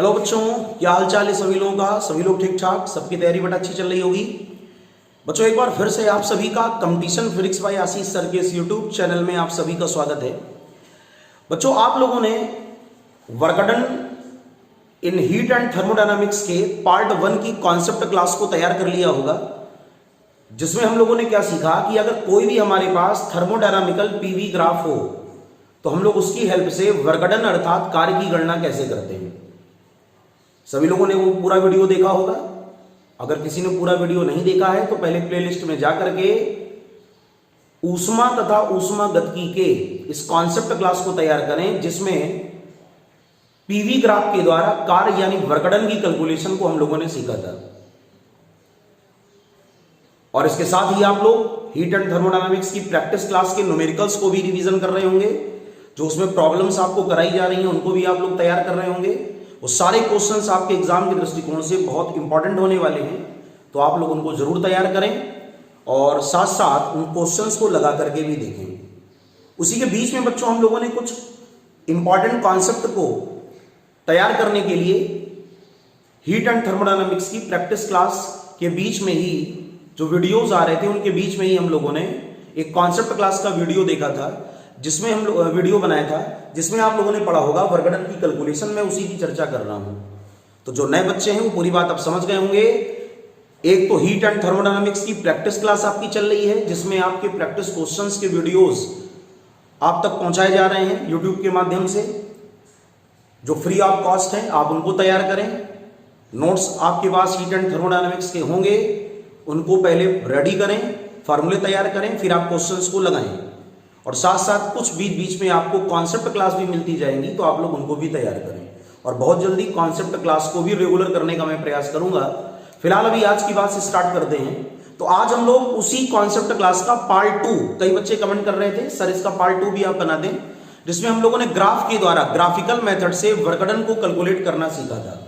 Hello बच्चों, क्या हाल चाल है सभी लोगों का। सभी लोग ठीक ठाक, सबकी तैयारी बड़ा अच्छी चल रही होगी। बच्चों एक बार फिर से आप सभी का कंपटीशन फिजिक्स बाय आशीष सर के इस यूट्यूब चैनल में आप सभी का स्वागत है। बच्चों आप लोगों ने work done in heat and thermodynamics के पार्ट 1 की कॉन्सेप्ट क्लास को तैयार कर लिया होगा, जिसमें हम लोगों ने क्या सीखा कि अगर कोई भी हमारे पास थर्मोडायनामिकल पीवी ग्राफ हो तो हम लोग उसकी हेल्प से वर्कडन अर्थात कार्य की गणना कैसे करते हैं। सभी लोगों ने वो पूरा वीडियो देखा होगा। अगर किसी ने पूरा वीडियो नहीं देखा है तो पहले प्लेलिस्ट में जाकर के ऊष्मा तथा ऊष्मागतिकी के इस कॉन्सेप्ट क्लास को तैयार करें, जिसमें पीवी ग्राफ के द्वारा कार्य यानी वर्कडन की कैलकुलेशन को हम लोगों ने सीखा था। और इसके साथ ही आप लोग हीट एंड थर्मोडायनामिक्स की प्रैक्टिस क्लास के न्यूमेरिकल्स को भी रिवीजन कर रहे होंगे। जो उसमें प्रॉब्लम्स आपको कराई जा रही हैं उनको भी आप लोग तैयार कर रहे होंगे। वो सारे क्वेश्चंस आपके एग्जाम के दृष्टिकोण से बहुत इंपॉर्टेंट होने वाले हैं, तो आप लोग उनको जरूर तैयार करें और साथ साथ उन क्वेश्चंस को लगा करके भी देखें। उसी के बीच में बच्चों हम लोगों ने कुछ इंपॉर्टेंट कॉन्सेप्ट को तैयार करने के लिए हीट एंड थर्मोडायनामिक्स की प्रैक्टिस क्लास के बीच में ही जो वीडियोस आ रहे थे उनके बीच में ही हम लोगों ने एक कॉन्सेप्ट क्लास का वीडियो देखा था, जिसमें हम लोग वीडियो बनाया था, जिसमें आप लोगों ने पढ़ा होगा वर्कडन की कैलकुलेशन में उसी की चर्चा कर रहा हूं। तो जो नए बच्चे हैं वो पूरी बात आप समझ गए होंगे। एक तो हीट एंड थर्मोडायनामिक्स की प्रैक्टिस क्लास आपकी चल रही है, जिसमें आपके प्रैक्टिस क्वेश्चंस के वीडियोस आप तक पहुंचाए जा रहे हैं यूट्यूब के माध्यम से, जो फ्री ऑफ कॉस्ट है। आप उनको तैयार करें। नोट्स आपके पास हीट एंड थर्मोडायनामिक्स के होंगे, उनको पहले रेडी करें, फार्मूले तैयार करें, फिर आप क्वेश्चंस को लगाएं। और साथ साथ कुछ बीच बीच में आपको कॉन्सेप्ट क्लास भी मिलती जाएंगी, तो आप लोग उनको भी तैयार करें। और बहुत जल्दी कॉन्सेप्ट क्लास को भी रेगुलर करने का मैं प्रयास करूंगा। फिलहाल अभी आज की बात से स्टार्ट करते हैं। तो आज हम लोग उसी कॉन्सेप्ट क्लास का पार्ट 2, कई बच्चे कमेंट कर रहे थे सर इसका पार्ट 2 भी आप बना दें, जिसमें हम लोगों ने ग्राफ के द्वारा ग्राफिकल मेथड से वर्कडन को कैलकुलेट करना सीखा था।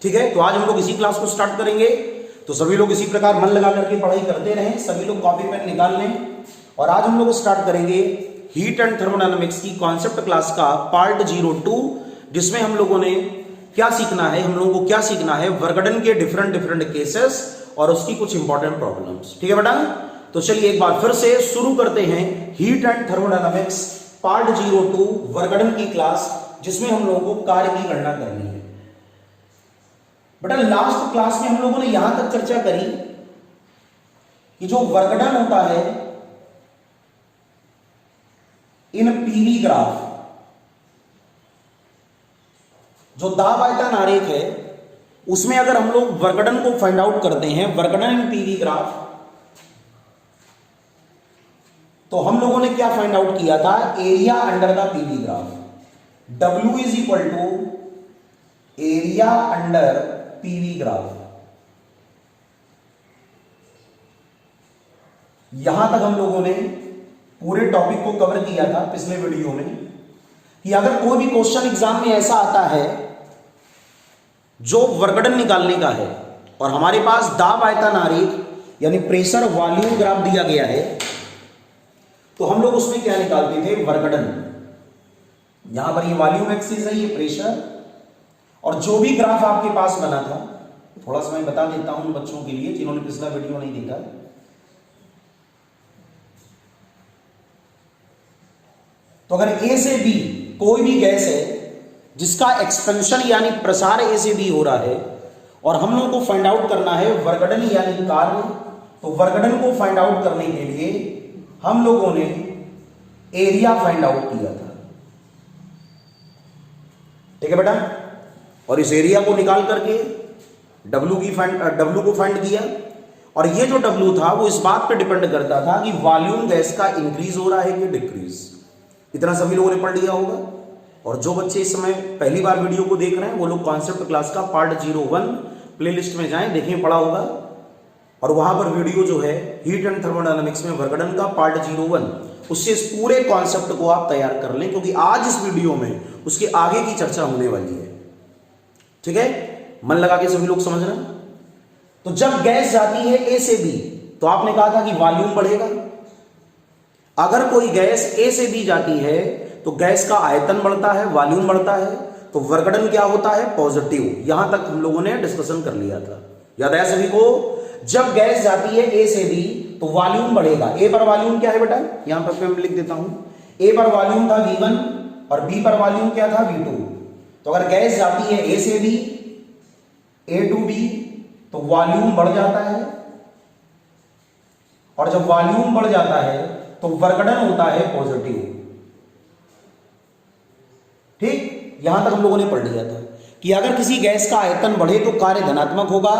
ठीक है, तो आज हम लोग इसी क्लास को स्टार्ट करेंगे। तो सभी लोग इसी प्रकार मन लगा करके पढ़ाई करते रहें, सभी लोग कॉपी पेन निकाल लें। और आज हम लोग स्टार्ट करेंगे हीट एंड थर्मोडायनामिक्स की कॉन्सेप्ट क्लास का पार्ट 02, जिसमें हम लोगों ने क्या सीखना है, हम लोगों को क्या सीखना है वर्कडन के डिफरेंट डिफरेंट केसेस और उसकी कुछ इंपॉर्टेंट प्रॉब्लम्स। ठीक है बेटा, तो चलिए एक बार फिर से शुरू करते हैं heat and thermodynamics part 02 work done की क्लास, जिसमें हम लोगों को कार्य की गणना करनी है। बेटा लास्ट क्लास में हम लोगों ने यहां तक चर्चा करी कि जो वर्कडन होता है इन पीवी ग्राफ, जो दाब आयतन आरेख है, उसमें अगर हम लोग वर्कडन को फाइंड आउट करते हैं, वर्कडन इन पीवी ग्राफ, तो हम लोगों ने क्या फाइंड आउट किया था, area under the PV graph. W is equal to area under PV graph. यहां तक हम लोगों ने पूरे टॉपिक को कवर किया था पिछले वीडियो में कि अगर कोई भी क्वेश्चन एग्जाम में ऐसा आता है जो वर्कडन निकालने का है और हमारे पास दाब आयतन आरेख यानी प्रेशर वॉल्यूम ग्राफ दिया गया है, तो हम लोग उसमें क्या निकालते थे, वर्कडन। यहां पर ये वॉल्यूम एक्सिस है, ये प्रेशर, और जो भी ग्राफ आपके पास बना था, थोड़ा सा मैं बता देता हूं बच्चों के लिए जिन्होंने पिछला वीडियो नहीं देखा। तो अगर ए से बी कोई भी गैस है जिसका एक्सपेंशन यानी प्रसार ए से बी हो रहा है और हम लोगों को फाइंड आउट करना है वर्कडन यानी कार्य, तो वर्कडन को फाइंड आउट करने के लिए हम लोगों ने एरिया फाइंड आउट किया था। ठीक है बेटा, और इस एरिया को निकाल करके W को फाइंड किया। और ये जो W था वो इस बात पे डिपेंड करता था कि वॉल्यूम गैस का इंक्रीज हो रहा है कि डिक्रीज। इतना सभी लोगों ने पढ़ लिया होगा। और जो बच्चे इस समय पहली बार वीडियो को देख रहे हैं वो लोग कॉन्सेप्ट क्लास का पार्ट 01 प्लेलिस्ट में जाएं, देखें, पढ़ा होगा। और वहां पर वीडियो जो है हीट एंड थर्मोडायनामिक्स में वर्कडन का पार्ट 01, उससे इस पूरे कॉन्सेप्ट को आप तैयार कर लें, क्योंकि आज इस वीडियो में उसके आगे की चर्चा होने वाली है। ठीक है, मन लगा के सभी लोग समझ रहे हैं। तो जब गैस जाती है ए से बी, तो आपने कहा था कि वॉल्यूम बढ़ेगा। अगर कोई गैस ए से बी जाती है तो गैस का आयतन बढ़ता है, वॉल्यूम बढ़ता है। तो वर्गड़न क्या होता है? पॉजिटिव। यहां तक हम लोगों ने डिस्कशन कर लिया था, याद आया सभी को? जब गैस जाती है ए से बी तो वॉल्यूम बढ़ेगा। ए पर वॉल्यूम क्या है बेटा? यहां पर मैं लिख देता हूं, ए पर वॉल्यूम था V1 और बी पर वॉल्यूम क्या था? V2। तो अगर गैस जाती है ए से बी, ए टू बी, तो वॉल्यूम बढ़ जाता है, और जब वॉल्यूम बढ़ जाता है तो वर्गड़न होता है पॉजिटिव। ठीक, यहां तक हम लोगों ने पढ़ लिया था कि अगर किसी गैस का आयतन बढ़े तो कार्य धनात्मक होगा,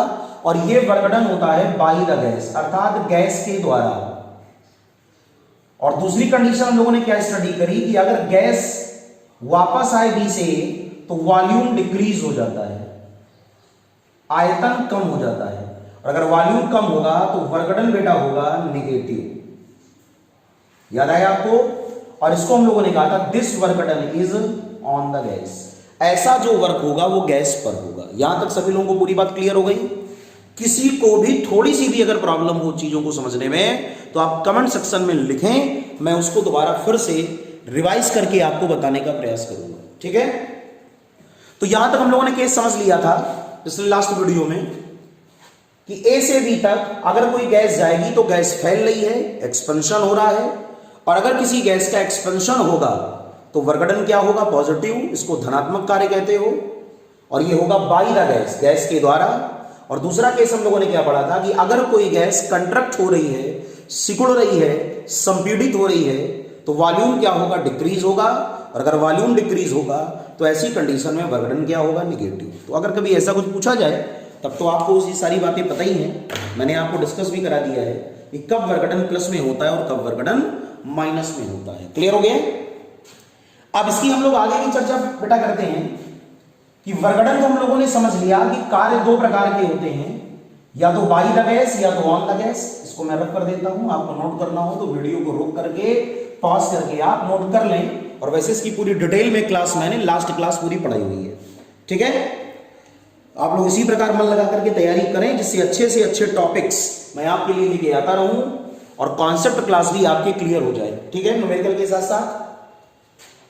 और यह वर्गड़न होता है बाय द गैस, अर्थात गैस के द्वारा। और दूसरी कंडीशन हम लोगों ने क्या स्टडी करी कि अगर गैस वापस आए बी से तो वॉल्यूम डिक्रीज हो जाता है, आयतन कम हो जाता है, और अगर वॉल्यूम कम होगा तो वर्गड़न बेटा होगा नेगेटिव। याद आया आपको? और इसको हम लोगों ने कहा था this work done is on the gas, ऐसा जो वर्क होगा वो गैस पर होगा। यहां तक सभी लोगों को पूरी बात क्लियर हो गई? किसी को भी थोड़ी सी भी अगर प्रॉब्लम हो चीजों को समझने में तो आप कमेंट सेक्शन में लिखें, मैं उसको दोबारा फिर से रिवाइज करके आपको बताने का प्रयास करूंगा। ठीक है, तो यहां तक हम लोगों ने केस समझ लिया था पिछले लास्ट वीडियो में कि ए से बी तक अगर कोई गैस जाएगी तो गैस फैल रही है, एक्सपेंशन हो रहा है, और अगर किसी गैस का एक्सपेंशन होगा तो वर्गड़न क्या होगा? पॉजिटिव। इसको धनात्मक कार्य कहते हो, और ये होगा बाय द गैस, गैस के द्वारा। और दूसरा केस हम लोगों ने क्या पढ़ा था कि अगर कोई गैस कंट्रैक्ट हो रही है, सिकुड़ रही है, संपीड़ित हो रही है, तो वॉल्यूम क्या होगा? डिक्रीज होगा, और अगर वॉल्यूम डिक्रीज होगा तो ऐसी कंडीशन में वर्गड़न क्या होगा? नेगेटिव। तो अगर कभी ऐसा कुछ पूछा जाए तब तो आपको उसकी सारी बातें पता ही हैं, मैंने आपको डिस्कस भी करा दिया है कि कब वर्गड़न प्लस में होता है और कब वर्गड़न माइनस में होता है। क्लियर हो गया? अब इसकी हम लोग आगे की चर्चा बेटा करते हैं कि वर्गड़न को हम लोगों ने समझ लिया कि कार्य दो प्रकार के होते हैं, या तो बाय द गैस या तो ऑन द गैस। इसको मैं रख कर देता हूं, आपको नोट करना हो तो वीडियो को रोक करके पॉज करके आप नोट कर लें। और वैसे इसकी पूरी डिटेल में क्लास मैंने लास्ट क्लास पूरी पढ़ाई हुई है। ठीक है, आप लोग इसी प्रकार मन लगा करके तैयारी करें जिससे अच्छे से अच्छे टॉपिक्स मैं आपके लिए लेके आता रहूं और कॉन्सेप्ट क्लास भी आपके क्लियर हो जाए। ठीक है, न्यूमेरिकल के साथ साथ।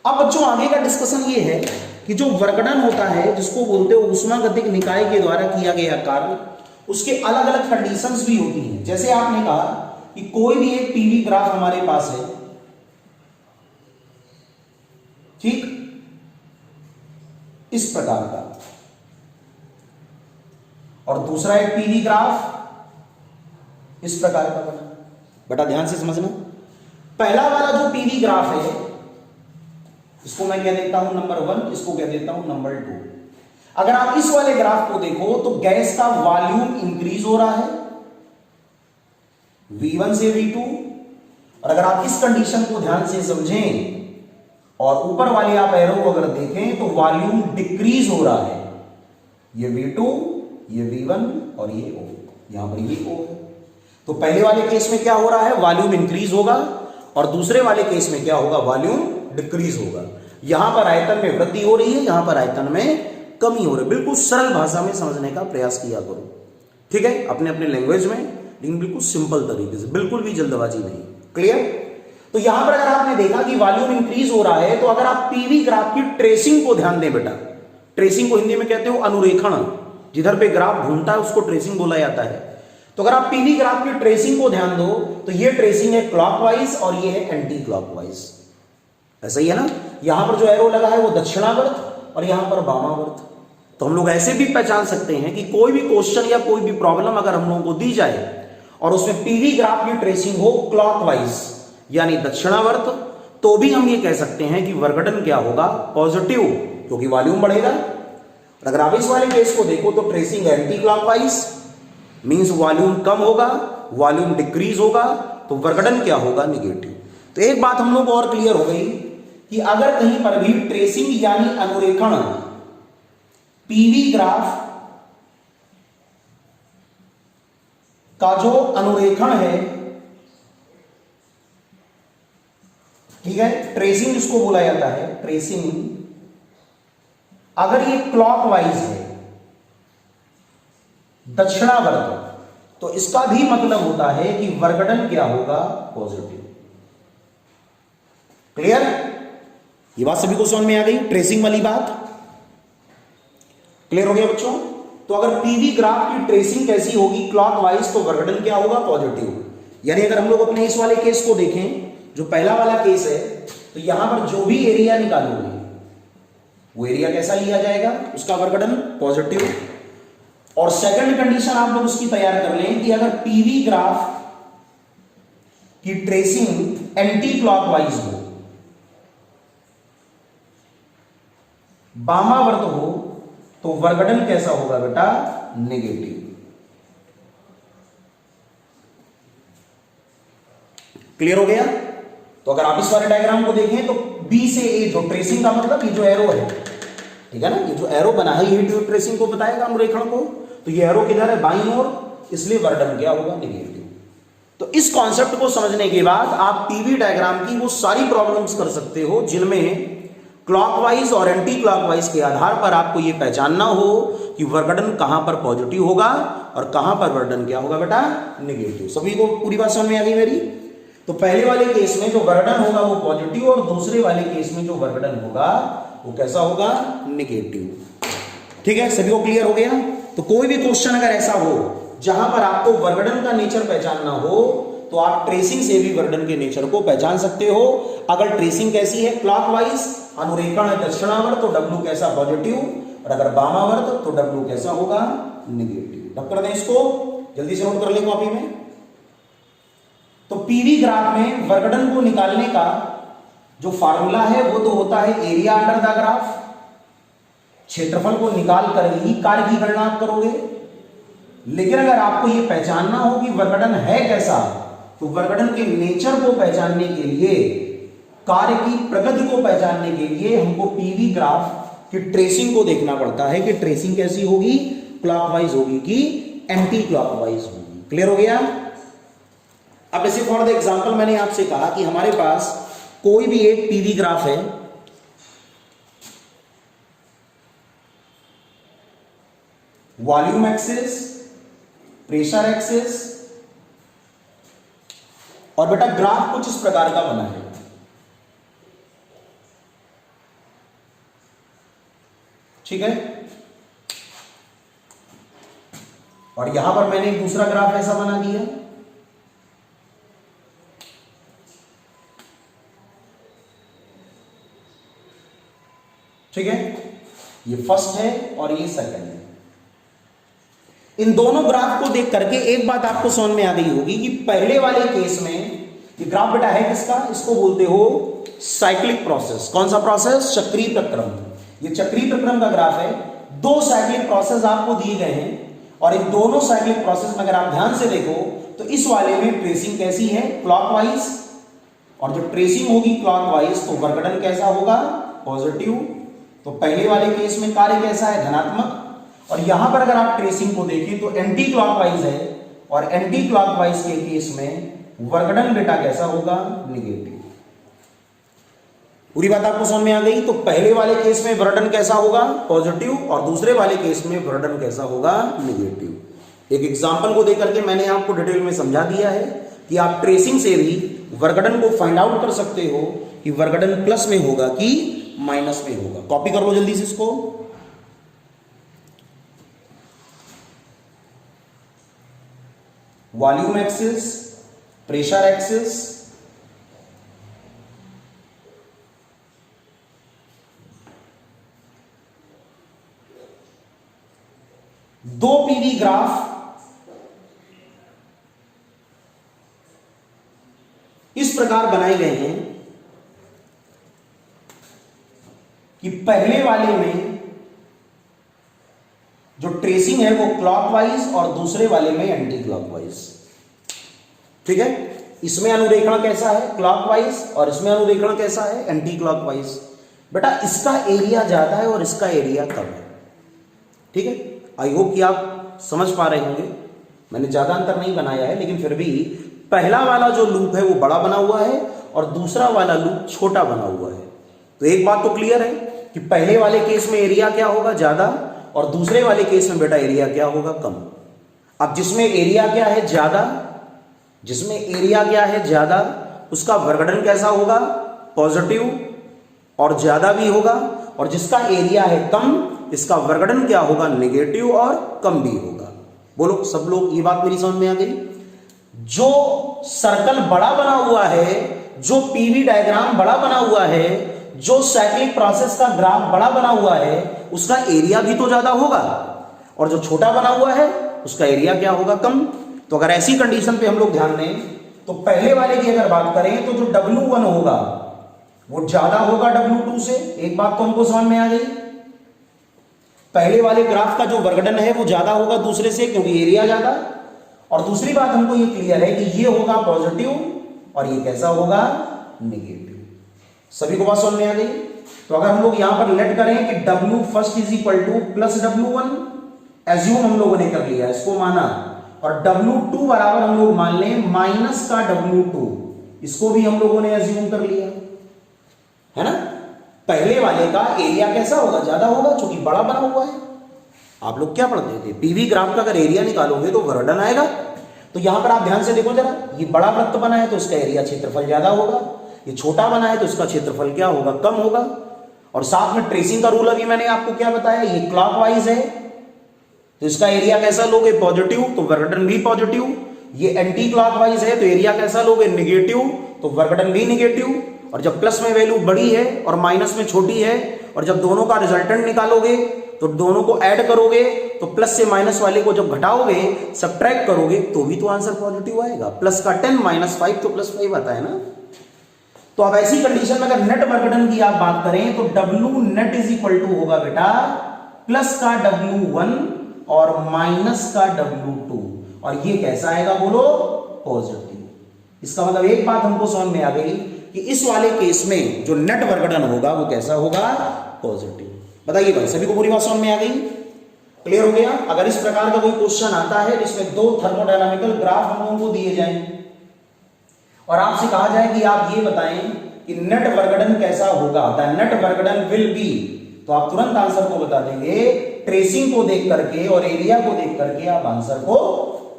अब बच्चों आगे का डिस्कशन ये है कि जो वर्गड़न होता है, जिसको बोलते हो ऊष्मागतिक निकाय के द्वारा किया गया कार्य, उसके अलग अलग कंडीशंस भी होती हैं। जैसे आपने कहा कि कोई भी एक पीवी ग्राफ हमारे पास है, ठीक, इस प्रकार का, और दूसरा एक पीवी ग्राफ इस प्रकार का बना। बेटा ध्यान से समझना, पहला वाला जो पीवी ग्राफ है इसको मैं कह देता हूं नंबर 1, इसको कह देता हूं नंबर 2। अगर आप इस वाले ग्राफ को देखो तो गैस का वॉल्यूम इंक्रीज हो रहा है V1 से V2, और अगर आप इस कंडीशन को ध्यान से समझें और ऊपर वाले आप एरो को अगर देखें तो वॉल्यूम डिक्रीज हो रहा है। ये V2, ये V1 और ये O, यहां पर ये O है। तो पहले वाले केस में क्या हो रहा है? वॉल्यूम इंक्रीज होगा, और दूसरे वाले केस में क्या होगा? वॉल्यूम डिक्रीज होगा। यहां पर आयतन में वृद्धि हो रही है, यहां पर आयतन में कमी हो रही है। बिल्कुल सरल भाषा में समझने का प्रयास किया करो, ठीक है, अपने अपने लैंग्वेज में, लेकिन बिल्कुल सिंपल तरीके से, बिल्कुल भी जल्दबाजी नहीं। क्लियर? तो यहां पर अगर आपने देखा कि वॉल्यूम इंक्रीज हो रहा है, तो अगर आप पीवी ग्राफ की ट्रेसिंग को ध्यान दें बेटा, ट्रेसिंग को हिंदी में कहते हो अनुरेखण, जिधर पे ग्राफ घूमता है उसको ट्रेसिंग बोला जाता है। तो अगर आप पीवी ग्राफ की ट्रेसिंग को ध्यान दो तो ये ट्रेसिंग है क्लॉकवाइज और ये है एंटी क्लॉकवाइज। ऐसा ही है ना? यहां पर जो एरो लगा है वो दक्षिणावर्त और यहां पर वामावर्त। तो हम लोग ऐसे भी पहचान सकते हैं कि कोई भी क्वेश्चन या कोई भी प्रॉब्लम अगर हम लोगों को दी जाए और उसमें पीवी ग्राफ की ट्रेसिंग हो क्लॉकवाइज यानी दक्षिणावर्त, तो भी हम ये कह सकते हैं कि वर्गड़न क्या होगा? पॉजिटिव, क्योंकि वॉल्यूम बढ़ेगा। अगर आप इस वाले केस को देखो तो tracing anti clockwise, means volume कम होगा, वॉल्यूम डिक्रीज होगा, तो वर्गड़न क्या होगा? निगेटिव। तो एक बात हम लोग को और क्लियर हो गई कि अगर कहीं पर भी ट्रेसिंग यानी अनुरेखण, पीवी ग्राफ का जो अनुरेखण है, ठीक है, ट्रेसिंग जिसको बोला जाता है, ट्रेसिंग अगर ये क्लॉकवाइज है, दक्षिणावर्त, तो इसका भी मतलब होता है कि वर्गड़न क्या होगा? पॉजिटिव। क्लियर? ये बात सभी को समझ में आ गई, ट्रेसिंग वाली बात। क्लियर हो गया बच्चों? तो अगर पीवी ग्राफ की ट्रेसिंग कैसी होगी क्लॉकवाइज, तो वर्गडन क्या होगा? पॉजिटिव। यानी अगर हम लोग अपने इस वाले केस को देखें, जो पहला वाला केस है, तो यहां पर जो भी एरिया निकालोगे वो एरिया कैसा लिया जाएगा? उसका वर्गडन पॉजिटिव। और सेकंड कंडीशन आप लोग उसकी तैयार कर लें कि अगर पीवी ग्राफ की ट्रेसिंग एंटी क्लॉकवाइज हो, वामावर्त हो, तो वर्गडन कैसा होगा बेटा? नेगेटिव। क्लियर हो गया? तो अगर आप इस वाले डायग्राम को देखें तो बी से ए, जो ट्रेसिंग का मतलब ये जो एरो है, ठीक है ना, ये जो एरो बना है ये ट्रेसिंग को बताएगा अनुरेखण को। तो ये एरो किधर है? बाईं ओर, इसलिए वर्गडन क्या होगा? नेगेटिव। तो इस कॉन्सेप्ट को समझने के बाद आप पीवी डायग्राम की वो सारी प्रॉब्लम्स कर सकते हो जिनमें क्लॉकवाइज और एंटी क्लॉकवाइज के आधार पर आपको ये पहचानना हो कि वर्गडन कहां पर पॉजिटिव होगा और कहां पर वर्गडन क्या होगा बेटा? नेगेटिव। सभी को पूरी बात समझ में आ गई मेरी? तो पहले वाले केस में जो वर्गडन होगा वो पॉजिटिव, और दूसरे वाले केस में जो वर्गडन होगा वो कैसा होगा? नेगेटिव। ठीक है, सभी को क्लियर हो गया? तो कोई भी क्वेश्चन अगर ऐसा हो जहां पर आपको वर्गडन का नेचर पहचानना हो, तो आप ट्रेसिंग से भी वर्गडन के नेचर को पहचान सकते हो। अगर ट्रेसिंग कैसी है? क्लॉकवाइज, अनुरेखण है दक्षिणावर्त, तो W कैसा? पॉजिटिव। और अगर वामावर्त तो W कैसा होगा? नेगेटिव। डब कर दें इसको, जल्दी से नोट कर लें कॉपी में। तो पीवी ग्राफ में वर्गडन को निकालने का जो फार्मूला है वो तो होता है एरिया अंडर द ग्राफ। क्षेत्रफल को निकाल कर ही कार्य की गणना आप करोगे। लेकिन अगर आपको यह पहचानना हो कि वर्गडन है कैसा, तो वर्गडन के नेचर को पहचानने के लिए, कार्य की प्रगति को पहचानने के लिए हमको पीवी ग्राफ की ट्रेसिंग को देखना पड़ता है कि ट्रेसिंग कैसी होगी? क्लॉकवाइज होगी कि एंटी क्लॉकवाइज होगी। क्लियर हो गया? अब ऐसे फॉर द एग्जांपल मैंने आपसे कहा कि हमारे पास कोई भी एक पीवी ग्राफ है, वॉल्यूम एक्सिस, प्रेशर एक्सिस, और बेटा ग्राफ कुछ इस प्रकार का बना है। ठीक है, और यहां पर मैंने एक दूसरा ग्राफ ऐसा बना दिया। ठीक है, ये फर्स्ट है और ये सेकंड है। इन दोनों ग्राफ को देख करके एक बात आपको समझ में आ गई होगी कि पहले वाले केस में ये ग्राफ बेटा है किसका? इसको बोलते हो साइक्लिक प्रोसेस। कौन सा प्रोसेस? चक्रीय प्रक्रम। ये चक्रीय प्रक्रम का ग्राफ है। दो साइक्लिक प्रोसेस आपको दिए गए हैं, और इन दोनों साइक्लिक प्रोसेस में अगर आप ध्यान से देखो तो इस वाले में ट्रेसिंग कैसी है? क्लॉकवाइज। और जब ट्रेसिंग होगी क्लॉकवाइज तो वर्गडन कैसा होगा? पॉजिटिव। तो पहले वाले केस में कार्य कैसा है? धनात्मक। और यहां पर अगर आप ट्रेसिंग को देखें तो एंटी क्लॉकवाइज है, और एंटी क्लॉकवाइज के केस में वर्गडन बेटा कैसा होगा? नेगेटिव। पूरी बात आपको समझ में आ गई? तो पहले वाले केस में वर्गडन कैसा होगा? पॉजिटिव, और दूसरे वाले केस में वर्गडन कैसा होगा? नेगेटिव। एक एग्जांपल को देकर के मैंने आपको डिटेल में समझा दिया है कि आप ट्रेसिंग से भी वर्गडन को फाइंड आउट कर सकते हो कि वर्गडन प्लस में होगा कि माइनस में होगा। कॉपी कर लो जल्दी से इसको। वॉल्यूम एक्सिस, प्रेशर एक्सिस, दो पीवी ग्राफ इस प्रकार बनाए गए हैं कि पहले वाले में जो ट्रेसिंग है वो क्लॉकवाइज और दूसरे वाले में एंटी क्लॉकवाइज। ठीक है, इसमें अनुरेखण कैसा है? क्लॉकवाइज, और इसमें अनुरेखण कैसा है? Anti clockwise. बेटा इसका एरिया ज्यादा है और इसका एरिया कम है। ठीक है, आई होप कि आप समझ पा रहे होंगे। मैंने ज्यादा अंतर नहीं बनाया है, लेकिन फिर भी पहला वाला जो लूप है वो बड़ा बना हुआ है और दूसरा वाला लूप छोटा बना हुआ है। तो एक बात तो क्लियर है कि पहले वाले केस में एरिया क्या होगा? ज्यादा, और दूसरे वाले केस में बेटा एरिया क्या होगा? कम। अब जिसमें एरिया क्या है? ज्यादा, जिसमें एरिया क्या है? ज्यादा, उसका वर्गडन कैसा होगा? पॉजिटिव और ज्यादा भी होगा। और जिसका एरिया है कम, इसका वर्गडन क्या होगा, नेगेटिव और कम भी होगा। बोलो सब लोग, ये बात मेरी समझ में आ गई। जो सर्कल बड़ा बना हुआ है, जो पीवी डायग्राम बड़ा बना हुआ है, जो साइक्लिक प्रोसेस का ग्राफ बड़ा बना हुआ है, उसका एरिया भी तो ज्यादा होगा, और जो छोटा बना हुआ है उसका एरिया क्या होगा, कम। तो अगर ऐसी कंडीशन पे हम लोग ध्यान दें तो पहले वाले की अगर बात करें तो जो W1 होगा वो ज्यादा होगा W2 से। एक बात तो हमको समझ में आ गई, पहले वाले ग्राफ का जो वर्गडन है वो ज्यादा होगा दूसरे से, क्योंकि एरिया ज्यादा। और दूसरी बात हमको ये क्लियर है कि ये होगा पॉजिटिव और ये कैसा होगा, नेगेटिव। सभी को बात समझ में आ गई। तो अगर हम लोग यहां पर लेट करें कि W first is equal two plus W1, assume हम लोगों ने कर लिया, इसको माना, और W2 बराबर हम लोग मान लें माइनस का W2, इसको भी हम लोगों ने एज्यूम कर लिया, है ना। पहले वाले का एरिया कैसा होगा, ज्यादा होगा, क्योंकि बड़ा बना हुआ है। आप लोग क्या पढ़ते थे, पीवी ग्राफ का अगर एरिया निकालोगे तो वर्गडन आएगा। तो यहां पर आप ध्यान से देखो जरा, ये बड़ा वृत्त बना है तो इसका एरिया क्षेत्रफल ज्यादा होगा, ये छोटा बना है तो इसका क्षेत्रफल क्या होगा, कम होगा। और साथ में ट्रेसिंग का रूल अभी मैंने आपको क्या बताया, ये क्लॉकवाइज है तो इसका एरिया कैसा लोगे, पॉजिटिव, तो वर्गडन भी पॉजिटिव। ये एंटी क्लॉकवाइज है तो एरिया कैसा लोगे, नेगेटिव, तो वर्गडन भी नेगेटिव। और जब प्लस में वैल्यू बड़ी है और माइनस में छोटी है, और जब दोनों का रिजल्टेंट निकालोगे तो दोनों को ऐड करोगे तो प्लस से माइनस वाले को जब घटाओगे, सब्ट्रैक्ट करोगे, तो भी तो आंसर पॉजिटिव आएगा। प्लस का 10 माइनस 5 तो प्लस 5 आता है ना। तो अब ऐसी कंडीशन में अगर नेट वर्गडन की आप बात करें तो W net is equal to होगा बेटा प्लस का W1 और माइनस का W2, और ये कैसा आएगा बोलो, पॉजिटिव। इसका मतलब एक बात हमको समझ में आ गई कि इस वाले केस में जो नेट वर्गडन होगा वो कैसा होगा, पॉजिटिव। बताइए भाई, सभी को पूरी बात समझ में आ गई, क्लियर हो गया। अगर इस प्रकार का कोई क्वेश्चन आता है जिसमें दो थर्मोडायनामिकल ग्राफ हम लोगों को दिए जाएं और आपसे कहा जाए कि आप ये बताएं कि नेट वर्गडन कैसा होगा, the net work done will B, तो आप तुरंत आंसर को बता देंगे। ट्रेसिंग को देख करके और एरिया को देख करके आप आंसर को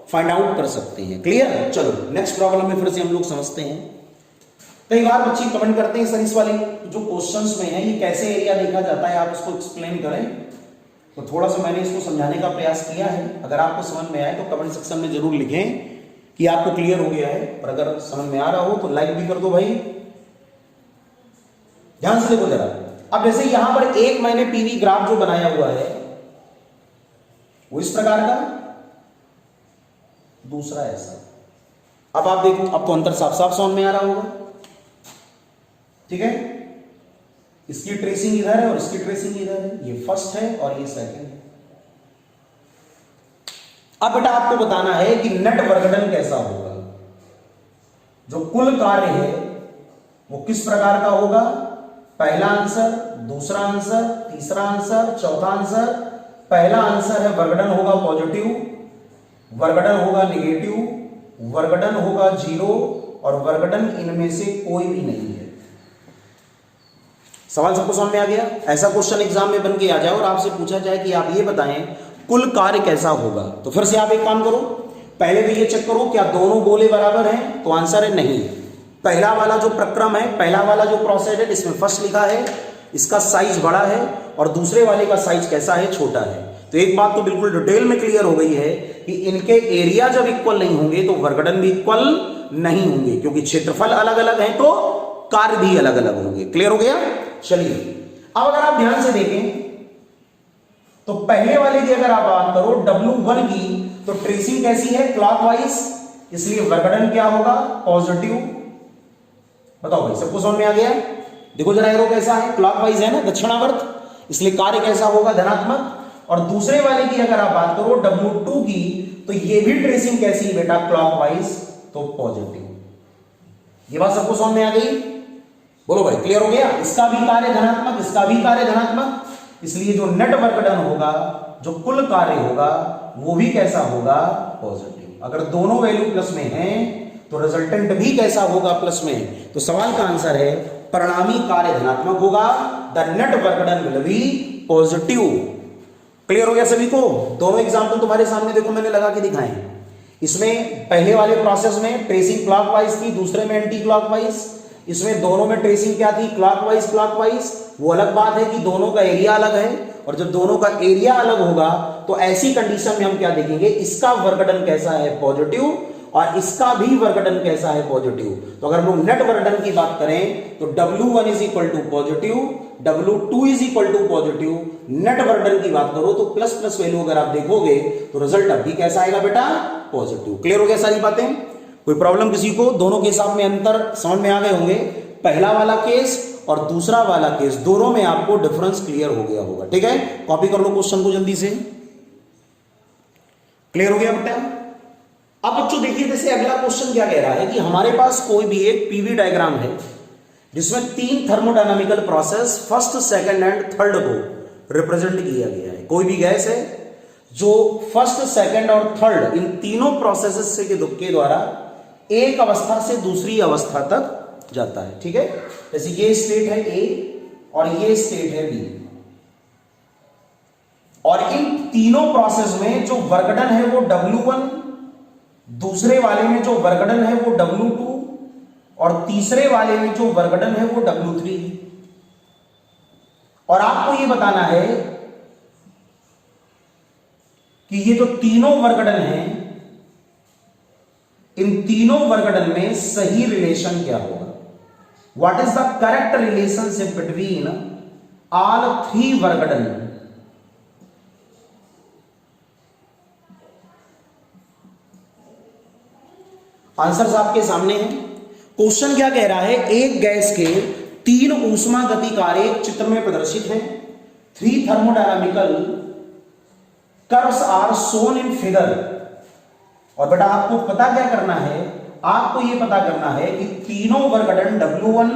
फाइंड आउट कर सकते हैं। क्लियर। चलो नेक्स्ट प्रॉब्लम में फिर से हम लोग समझते हैं। कई बार बच्चे कमेंट करते हैं सर इस वाले जो क्वेश्चंस में है ये कैसे एरिया देखा जाता है, आप इसको एक्सप्लेन करें। तो थोड़ा सा मैंने इसको समझाने का प्रयास किया है। अगर आपको समझ में आए तो कमेंट सेक्शन में जरूर लिखें कि आपको क्लियर हो गया है, और अगर समझ में आ रहा हो तो लाइक भी कर दो भाई। ध्यान से देखो जरा। अब जैसे यहां पर एक मैंने पीवी ग्राफ जो बनाया हुआ है वो इस प्रकार का, दूसरा ऐसा। अब आप देखो, अब तो अंतर साफ साफ समझ में आ रहा होगा, ठीक है। इसकी ट्रेसिंग इधर है और इसकी ट्रेसिंग इधर है, ये फर्स्ट है और ये सेकंड है। अब बेटा आपको बताना है कि नेट वर्गडन कैसा होगा, जो कुल कार्य है वो किस प्रकार का होगा। पहला आंसर, दूसरा आंसर, तीसरा आंसर, चौथा आंसर। पहला आंसर है वर्गडन होगा पॉजिटिव, वर्गडन होगा नेगेटिव, वर्गडन होगा 0 और वर्गडन इनमें से कोई भी नहीं है। सवाल सबको समझ में आ गया। ऐसा क्वेश्चन एग्जाम में बन के आ जाए और आपसे पूछा जाए कि आप ये बताएं कुल कार्य कैसा होगा, तो फिर से आप एक काम करो, पहले भी ये चेक करो क्या दोनों गोले बराबर हैं, तो आंसर है नहीं। पहला वाला जो प्रक्रम है, पहला वाला जो प्रोसेस है, इसमें फर्स्ट लिखा है, इसका साइज बड़ा है और दूसरे वाले का साइज कैसा है, छोटा है। तो एक बात तो बिल्कुल डिटेल में क्लियर हो गई है कि इनके एरिया जब इक्वल नहीं होंगे तो वर्गडन भी इक्वल नहीं होंगे, क्योंकि क्षेत्रफल अलग अलग है तो कार्य भी अलग अलग होंगे। क्लियर हो गया। चलिए अब अगर आप ध्यान से देखें तो पहले वाले की अगर आप बात करो W1 की, तो ट्रेसिंग कैसी है, क्लॉकवाइज, इसलिए वर्गडन क्या होगा, पॉजिटिव। बताओ भाई, सबको समझ में आ गया। देखो जरा एरो कैसा है, क्लॉकवाइज है ना, दक्षिणावर्त, इसलिए कार्य कैसा होगा, धनात्मक। और दूसरे वाले की अगर आप बात करो W2 की, तो ये भी ट्रेसिंग कैसी है बेटा, क्लॉकवाइज, तो पॉजिटिव। ये बात सबको समझ में आ गई, बोलो भाई, क्लियर हो गया। इसका भी कार्य धनात्मक, इसका भी कार्य धनात्मक, इसलिए जो नेट वर्गडन होगा, जो कुल कार्य होगा, वो भी कैसा होगा, पॉजिटिव। अगर दोनों वैल्यू प्लस में हैं तो रिजल्टेंट भी कैसा होगा, प्लस में। तो सवाल का आंसर है परिणामी कार्य धनात्मक होगा, the net work done will be positive. Clear हो गया सभी को। दोनों एग्जाम्पल तुम्हारे सामने देखो मैंने लगा के दिखाए। इसमें पहले वाले प्रोसेस में ट्रेसिंग क्लॉकवाइज थी, दूसरे में एंटी क्लॉकवाइज। इसमें दोनों में ट्रेसिंग क्या थी, क्लॉकवाइज क्लॉकवाइज। वो अलग बात है कि दोनों का एरिया अलग है और जब दोनों का एरिया अलग होगा तो ऐसी कंडीशन में हम क्या देखेंगे, इसका वर्गडन कैसा है, पॉजिटिव, और इसका भी वर्गडन कैसा है, पॉजिटिव। तो अगर हम लोग नेट वर्गडन की बात करें तो W1 is equal to positive, W2 is equal to positive. Net work done की बात करो तो प्लस प्लस वैल्यू अगर आप देखोगे तो रिजल्ट अभी कैसा आएगा बेटा, पॉजिटिव। क्लियर हो गया सारी बातें? कोई प्रॉब्लम किसी को? दोनों केस में अंतर समझ में आ गए होंगे, पहला वाला केस और दूसरा वाला केस, दोनों में आपको डिफरेंस क्लियर हो गया होगा। ठीक है, कॉपी कर लो क्वेश्चन को जल्दी से। क्लियर हो गया बेटा? अब बच्चों देखिए, जैसे अगला क्वेश्चन क्या कह रहा है कि हमारे पास कोई भी एक पीवी डायग्राम है जिसमें 3 thermodynamical process first, second and third को रिप्रेजेंट किया गया है। कोई भी गैस है जो फर्स्ट, सेकंड और थर्ड इन तीनों प्रोसेसेस के द्वारा एक अवस्था से दूसरी अवस्था तक जाता है। ठीक है, जैसे ये स्टेट है ए और ये स्टेट है बी, और इन तीनों प्रोसेस में जो वर्गडन है वो W1, दूसरे वाले में जो वर्गडन है वो W2, और तीसरे वाले में जो वर्गडन है वो W3। और आपको ये बताना है कि ये जो तीनों वर्गडन हैं, इन तीनों वर्गडन में सही रिलेशन क्या होगा। What is the correct relationship between all 3 work done. Answers आपके सामने हैं। क्वेश्चन क्या कह रहा है, एक गैस के 3 ऊष्मा गति आरेख चित्र में प्रदर्शित हैं। 3 thermodynamical curves are shown in figure. और बेटा आपको पता क्या करना है, आपको यह पता करना है कि तीनों वर्गडन W1,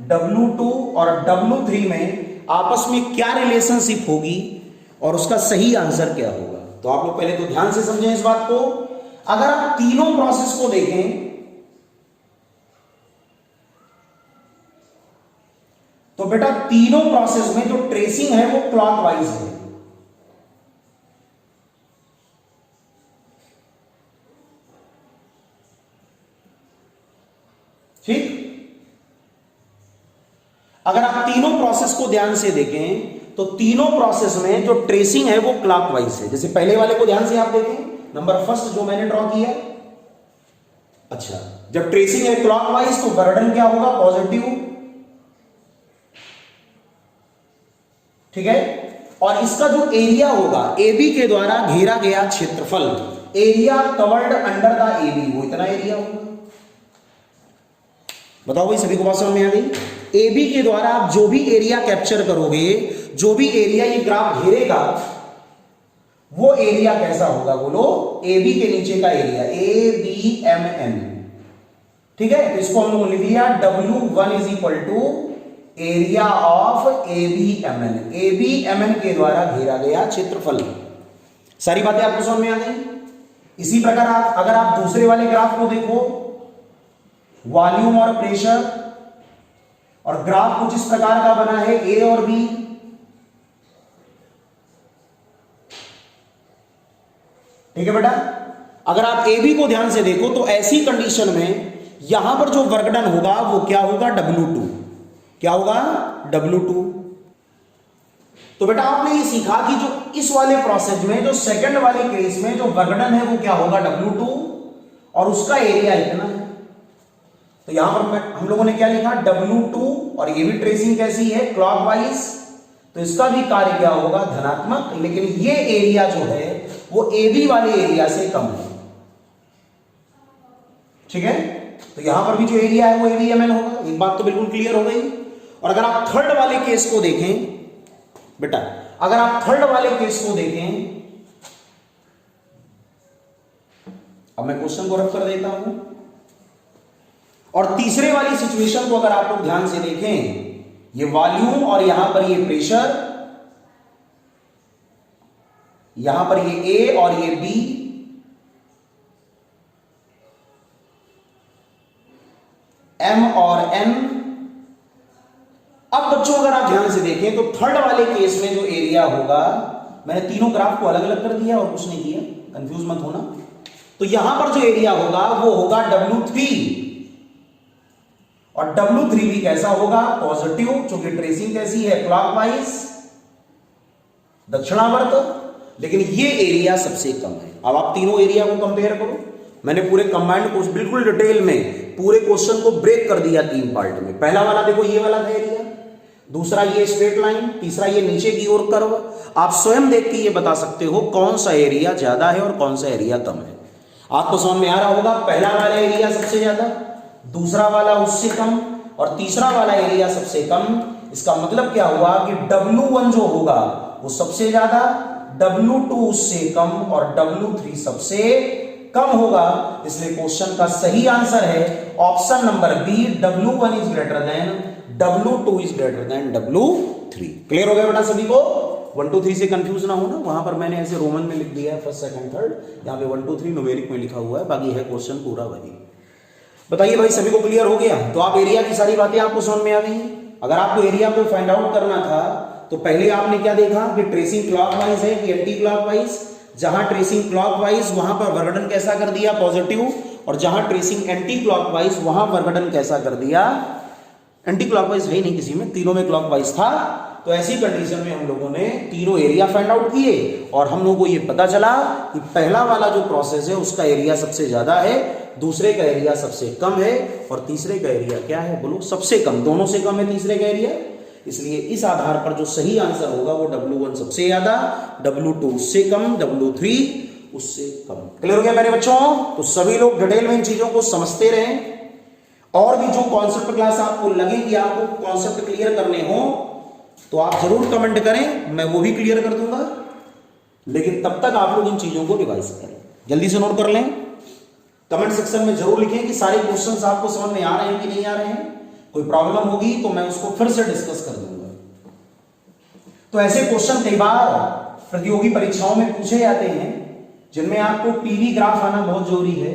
W2 और W3 में आपस में क्या रिलेशनशिप होगी और उसका सही आंसर क्या होगा। तो आप लोग पहले तो ध्यान से समझें इस बात को। अगर आप तीनों प्रोसेस को देखें तो बेटा तीनों प्रोसेस में जो ट्रेसिंग है वो क्लॉकवाइज है। ठीक, अगर आप तीनों प्रोसेस को ध्यान से देखें तो तीनों प्रोसेस में जो ट्रेसिंग है वो क्लॉकवाइज है। जैसे पहले वाले को ध्यान से आप देखें, नंबर फर्स्ट जो मैंने ड्रॉ किया। अच्छा, जब ट्रेसिंग है क्लॉकवाइज तो वर्गडन क्या होगा, पॉजिटिव। ठीक है, और इसका जो एरिया होगा, AB के द्वारा घेरा गया क्षेत्रफल, area covered under the AB, वो इतना एरिया होगा। बताओ भाई, सभी को बात समझ में आ गई? AB के द्वारा आप जो भी एरिया कैप्चर करोगे, जो भी एरिया ये ग्राफ घेरेगा, वो एरिया कैसा होगा बोलो, AB के नीचे का एरिया, ABMN। ठीक है, तो इसको हम लोग लिख लिया W1 is equal to area of ABMN। ABMN के द्वारा घेरा गया क्षेत्रफल। सारी बातें आपको समझ में आ गई? इसी प्रकार अगर आप दूसरे वाले ग्राफ को देखो, वॉल्यूम और प्रेशर, और ग्राफ कुछ इस प्रकार का बना है, A और B। ठीक है बेटा, अगर आप AB को ध्यान से देखो तो ऐसी कंडीशन में यहां पर जो वर्गडन होगा वो क्या होगा, W2। क्या होगा, W2। तो बेटा आपने ये सीखा कि जो इस वाले प्रोसेस में, जो सेकंड वाले केस में जो वर्गडन है वो क्या होगा, W2, और उसका एरिया इतना है। तो यहां पर हम लोगों ने क्या लिखा, W2, और ये भी ट्रेसिंग कैसी है, क्लॉकवाइज, तो इसका भी कार्य क्या होगा, धनात्मक। लेकिन ये एरिया जो है वो AB वाले एरिया से कम है। ठीक है, तो यहां पर भी जो एरिया है वो ABMN होगा। एक बात तो बिल्कुल क्लियर हो गई। और अगर आप थर्ड वाले केस को देखें बेटा, अगर आप थर्ड वाले केस को देखें, अब मैं क्वेश्चन को रफ कर देता हूं, और तीसरे वाली सिचुएशन को अगर आप लोग ध्यान से देखें, ये वॉल्यूम और यहां पर ये प्रेशर, यहां पर ये A और ये B, M और N। अब बच्चों अगर आप ध्यान से देखें तो थर्ड वाले केस में जो एरिया होगा, मैंने तीनों ग्राफ को अलग अलग कर दिया और कुछ नहीं किया, कंफ्यूज मत होना। तो यहां पर जो एरिया होगा वो होगा W3, और W3 भी कैसा होगा, पॉजिटिव, क्योंकि ट्रेसिंग कैसी है, क्लॉकवाइज। दक्षिणावर्त, लेकिन ये एरिया सबसे कम है। अब आप तीनों एरिया को कंपेयर करो। मैंने पूरे कंबाइंड कोर्स बिल्कुल डिटेल में पूरे क्वेश्चन को ब्रेक कर दिया 3 पार्ट में। पहला वाला देखो ये वाला था एरिया, दूसरा ये स्ट्रेट लाइन, तीसरा ये नीचे की ओर कर्व। आप स्वयं देख के ये बता सकते हो कौन सा एरिया ज्यादा है और कौन सा एरिया कम है। आपको समझ में आ रहा होगा, पहला वाला एरिया सबसे ज्यादा, दूसरा वाला उससे कम और तीसरा वाला एरिया सबसे कम। इसका मतलब क्या हुआ कि W1 जो होगा वो सबसे ज्यादा, W2 उससे कम और W3 सबसे कम होगा। इसलिए क्वेश्चन का सही आंसर है option number B, W1 is greater than W2 is greater than W3। Clear हो गया बेटा सभी को? 1 2 3 से कंफ्यूज ना होना, वहां पर मैंने ऐसे रोमन में लिख दिया है फर्स्ट सेकंड थर्ड, यहाँ पे 1 2 3 न्यूमेरिक में लिखा हुआ है, बाकी है क्वेश्चन पूरा वही। बताइए भाई सभी को क्लियर हो गया? तो आप एरिया की सारी बातें आपको समझ में आ गई। अगर आपको एरिया को फाइंड आउट करना था तो पहले आपने क्या देखा कि ट्रेसिंग क्लॉकवाइज है कि एंटी क्लॉकवाइज। जहां ट्रेसिंग क्लॉकवाइज वहां पर वर्गडन कैसा कर दिया? पॉजिटिव। और जहां ट्रेसिंग एंटी क्लॉकवाइज वहां वर्गडन कैसा कर दिया? एंटी क्लॉकवाइज है नहीं किसी में, तीनों में क्लॉकवाइज था। तो ऐसी कंडीशन में हम लोगों ने तीनों एरिया फाइंड आउट किए और हम लोगों को ये पता चला कि पहला वाला जो प्रोसेस है उसका एरिया सबसे ज्यादा है, दूसरे का एरिया सबसे कम है और तीसरे का एरिया क्या है? बोलो सबसे कम। दोनों से कम है तीसरे का एरिया, इसलिए इस आधार पर जो सही आंसर होगा वो W1 सबसे ज्यादा, W2 उससे कम, W3 उससे कम। क्लियर हो गया मेरे बच्चों? तो सभी लोग डिटेल में इन चीजों को समझते रहें। और भी जो कॉन्सेप्ट क्लास आपको लगे कि आपको कॉन्सेप्ट क्लियर करने हो तो आप जरूर कमेंट करें, मैं वो भी क्लियर कर दूंगा। लेकिन तब तक आप लोग इन चीजों को रिवाइज करें, जल्दी से नोट कर लें। कमेंट सेक्शन में जरूर लिखें कि सारे क्वेश्चंस आपको समझ में आ रहे हैं कि नहीं आ रहे हैं। कोई प्रॉब्लम होगी तो मैं उसको फिर से डिस्कस कर दूंगा। तो ऐसे क्वेश्चन कई बार प्रतियोगी परीक्षाओं में पूछे जाते हैं जिनमें आपको पीवी ग्राफ आना बहुत जरूरी है।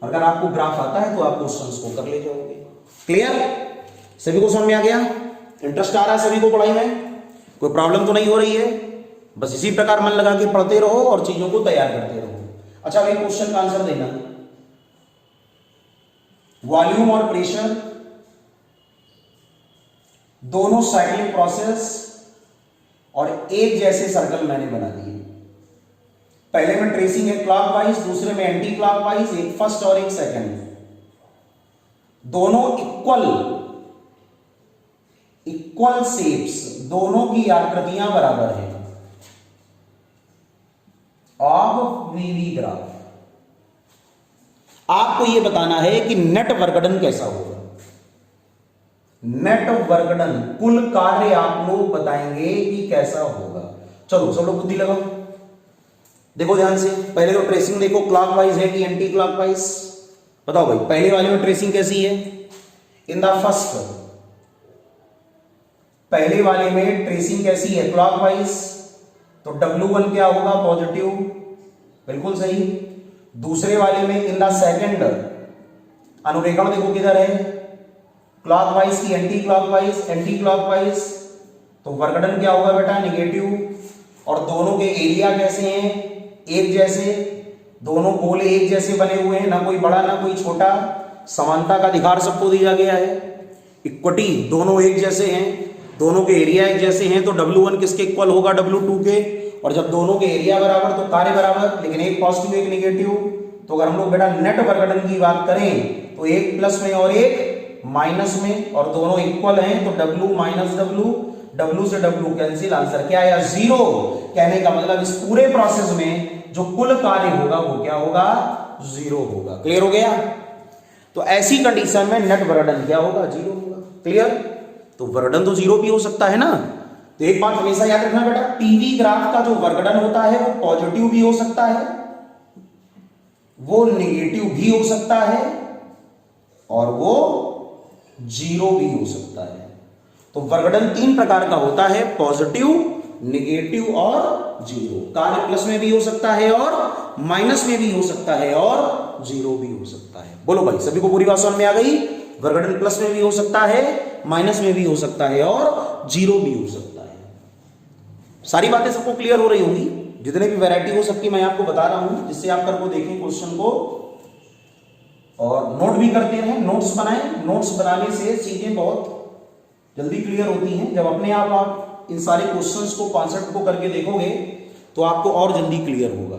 अगर आपको ग्राफ आता है तो आप क्वेश्चंस को कर ले जाओगे। क्लियर? सभी को समझ में आ गया? इंटरेस्ट आ रहा है सभी को पढ़ाई में? कोई प्रॉब्लम तो नहीं हो रही है? बस इसी प्रकार मन लगा के पढ़ते रहो और चीजों को तैयार करते रहो। अच्छा भाई क्वेश्चन का आंसर देना। वॉल्यूम और प्रेशर दोनों साइक्लिक प्रोसेस और एक जैसे सर्कल मैंने बना दिए। पहले में ट्रेसिंग है क्लॉकवाइज, दूसरे में एंटी क्लॉकवाइज, एक फर्स्ट और एक सेकंड। दोनों इक्वल शेप्स, दोनों की आकृतियां बराबर हैं। ऑफ वीवी ग्राफ आपको यह बताना है कि नेट वर्गडन कैसा होगा। नेट वर्गडन कुल कार्य आप लोग बताएंगे कि कैसा होगा। चलो सब लोग बुद्धि लगाओ, देखो ध्यान से। पहले तो ट्रेसिंग देखो, क्लॉकवाइज है कि एंटी क्लॉकवाइज? बताओ भाई पहले वाले में ट्रेसिंग कैसी है? इन द फर्स्ट, पहले वाले में ट्रेसिंग कैसी है? क्लॉकवाइज। तो W1 क्या होगा? पॉजिटिव, बिल्कुल सही। दूसरे वाले में इन द सेकंड, अनुरेखण देखो किधर है? क्लॉकवाइज की एंटी क्लॉकवाइज? Anti clockwise. तो वर्गडन क्या होगा बेटा? निगेटिव। और दोनों के एरिया कैसे हैं? एक जैसे। दोनों गोले एक जैसे बने हुए हैं, ना कोई बड़ा ना कोई छोटा। समानता का अधिकार सबको दिया गया है। इक्विटी, दोनों एक जैसे हैं, दोनों के एरिया एक जैसे हैं। तो W1 किसके इक्वल होगा? W2 के। और जब दोनों के एरिया बराबर तो कार्य बराबर, लेकिन एक पॉजिटिव एक निगेटिव। तो अगर हम लोग बेटा नेट वर्गडन की बात करें तो एक प्लस में और एक माइनस में, और दोनों इक्वल हैं तो W माइनस W से W कैंसिल। आंसर क्या आया? 0। कहने का मतलब इस पूरे प्रोसेस में जो कुल कार्य होगा वो क्या होगा? 0 होगा। क्लियर हो गया? तो ऐसी कंडीशन में नेट वर्गडन क्या होगा? 0 होगा। क्लियर? तो वर्गडन तो 0 भी हो सकता है ना। तो एक बात हमेशा याद रखना बेटा, पीवी ग्राफ का जो वर्गडन होता है वो पॉजिटिव भी हो सकता है, वो निगेटिव भी हो सकता है और वो 0 भी हो सकता है। तो वर्गडन 3 प्रकार का होता है, पॉजिटिव, निगेटिव और 0। कार्य प्लस में भी हो सकता है और माइनस में भी हो सकता है और 0 भी हो सकता है। बोलो भाई सभी को पूरी बात समझ में आ गई? वर्गडन प्लस में भी हो सकता है, माइनस में भी हो सकता है और 0 भी हो सकता है। सारी बातें सबको क्लियर हो रही होंगी? जितने भी वैरायटी हो सबकी मैं आपको बता रहा हूं, जिससे आप करके देखें क्वेश्चन को और नोट भी करते रहें, नोट्स बनाएं। नोट्स बनाने से चीजें बहुत जल्दी क्लियर होती हैं। जब अपने आप आप इन सारे क्वेश्चंस को, कॉन्सेप्ट को करके देखोगे तो आपको और जल्दी क्लियर होगा।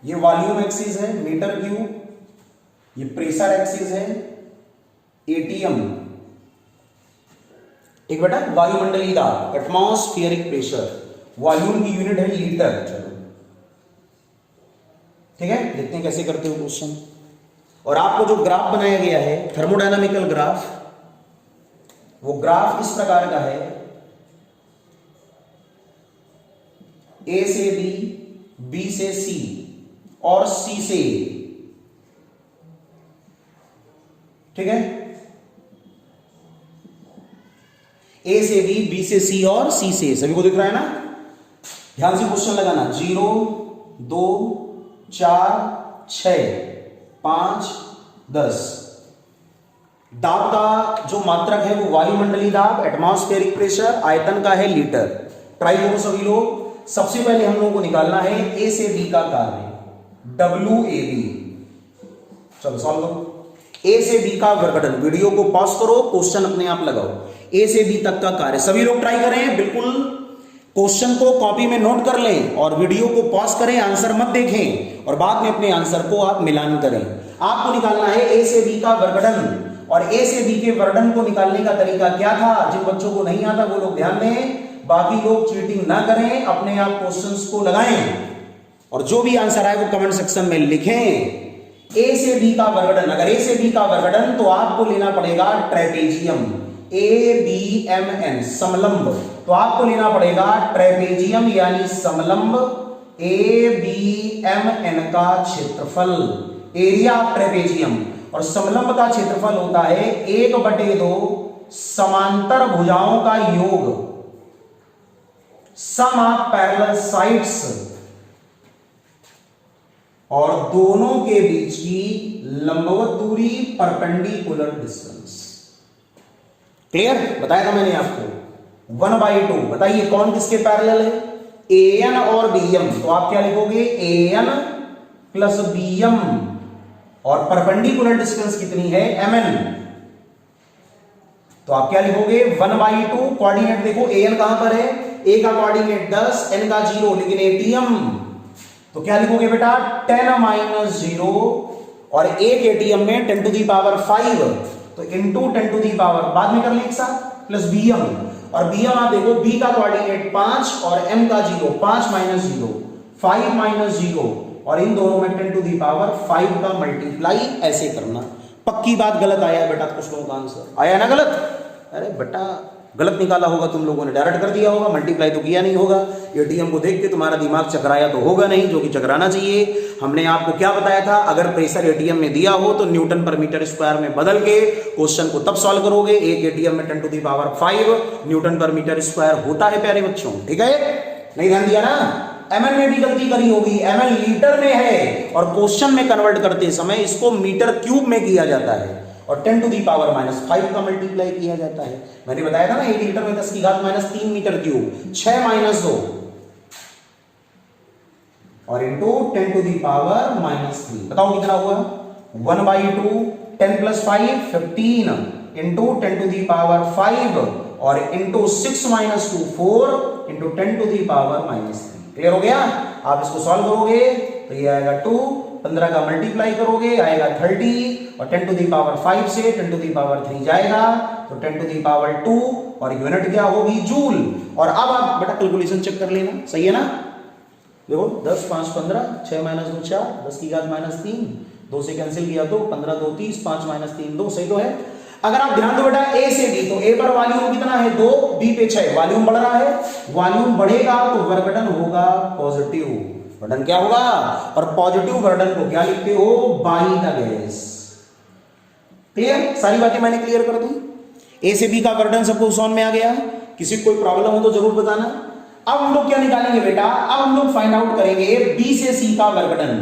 ये वॉल्यूम एक्सिस है मीटर क्यूब, ये प्रेशर एक्सिस है एटीएम, एक बेटा वायुमंडलीय दाब एटमॉस्फेरिक प्रेशर, वॉल्यूम की यूनिट है लीटर। चलो ठीक है, देखते हैं कैसे करते हो क्वेश्चन। और आपको जो ग्राफ बनाया गया है थर्मोडायनामिकल ग्राफ, वो ग्राफ इस प्रकार का है, ए से बी, बी से सी और सी से ए। ठीक है, ए से बी से सी और सी से ए, सभी को दिख रहा है ना? ध्यान से क्वेश्चन लगाना। 0 2 4 6 5 10। दाब का जो मात्रक है वो वायुमंडलीय दाब एटमॉस्फेरिक प्रेशर, आयतन का है लीटर। ट्राई करो सभी लोग। सबसे पहले हम लोगों को निकालना है ए से बी का कार्य, WAB। चलो सॉल्व करो। ए से बी का वर्गफल, वीडियो को पॉज करो, क्वेश्चन अपने आप लगाओ। ए से बी तक का कार्य सभी लोग ट्राई करें, बिल्कुल क्वेश्चन को कॉपी में नोट कर लें और वीडियो को पॉज करें, आंसर मत देखें और बाद में अपने आंसर को आप मिलान करें। आपको निकालना है ए से बी का वर्गफल, और ए से बी के वर्गफल को निकालने का तरीका क्या था? जिन बच्चों को नहीं आता वो लोग ध्यान दें, बाकी लोग चीटिंग ना करें, अपने आप क्वेश्चंस को लगाएं और जो भी आंसर आए वो कमेंट सेक्शन में लिखें। ए से बी का वर्गफल, अगर ए से बी का वर्गफल तो आपको लेना पड़ेगा ट्रेपेजियम, ABMN समलंब, तो आपको लेना पड़ेगा ट्रेपेजियम यानी समलंब ABMN का क्षेत्रफल, एरिया ऑफ ट्रेपेजियम। और समलंब का क्षेत्रफल होता है 1/2 समांतर भुजाओं का योग, सम ऑफ पैरेलल साइड्स, और दोनों के बीच की लंबवत दूरी परपेंडिकुलर डिस्टेंस। क्लियर? बताया था मैंने आपको 1/2। बताइए कौन किसके पैरेलल है? AN और BM, तो आप क्या लिखोगे? AN प्लस BM, और परपेंडिकुलर डिस्टेंस कितनी है? MN, तो आप क्या लिखोगे? 1/2। कोऑर्डिनेट देखो, AN कहां पर है? A का कोऑर्डिनेट 10, N का 0, लेकिन ATM तो क्या लिखोगे बेटा? 10 - 0, और एक ATM में 10⁵, तो इंटू 10⁵, बाद में कर ले एक साथ, प्लस BM, और BM आप देखो B का कोऑर्डिनेट 5 और M का 0, 5 - 0, 5 - 0, और इन दोनों में 10⁵ का मल्टीप्लाई ऐसे करना। पक्की बात गलत आया है बेटा कुछ लोगों का आंसर, आया ना गलत? अरे बेटा गलत निकाला होगा तुम लोगों ने, डायरेक्ट कर दिया होगा, मल्टीप्लाई तो किया नहीं होगा। एटीएम को देख के तुम्हारा दिमाग चकराया तो होगा नहीं, जो कि चकराना चाहिए। हमने आपको क्या बताया था? अगर प्रेशर एटीएम में दिया हो तो न्यूटन पर मीटर स्क्वायर में बदल के क्वेश्चन को तब सॉल्व करोगे। एक एटीएम में 10⁵ न्यूटन पर मीटर स्क्वायर होता है प्यारे बच्चों, ठीक है? नहीं ध्यान दिया ना? MN में भी गलती करी होगी, MN लीटर में है और क्वेश्चन में कन्वर्ट करते समय इसको मीटर क्यूब में किया जाता है और 10⁻⁵ का मल्टीप्लाई किया जाता है। मैंने बताया था ना 1 लीटर में 10⁻³ मीटर क्यूब, 6 - 2 और इंटू 10⁻⁻3। बताओ कितना हुआ? 1/2, 10 + 5 15, इंटू 10⁵ और इंटू 6 - 2 4, इंटू 10⁻⁻3। क्लियर हो गया? आप इसको सॉल्व करोगे तो ये आएगा 2, 15 का मल्टीप्लाई करोगे आएगा 30, और 10⁵ से 10⁵ जाएगा तो 10⁻², और यूनिट क्या होगी? जूल। और अब आप बेटा कैलकुलेशन चेक कर लेना, सही है ना? देखो 10 5 15, 6 - 2 4, 10⁻³ 2 से कैंसिल किया तो 15 2 30, 5 - 3 2, सही तो है। अगर आप ध्यान दो बेटा ए से बी, तो ए पर वॉल्यूम कितना है? 2, बी पे 6, वॉल्यूम बढ़ रहा है, वॉल्यूम बढ़ेगा तो वर्कडन होगा पॉजिटिव। वर्डन क्या होगा? और पॉजिटिव वर्डन को क्या लिखते हो? By the gas. क्लियर? सारी बातें मैंने क्लियर कर दी। ए से बी का वर्डन सबको समझ में आ गया? किसी को कोई प्रॉब्लम हो तो जरूर बताना। अब हम लोग क्या निकालेंगे बेटा? अब हम लोग फाइंड आउट करेंगे बी से सी का वर्डन,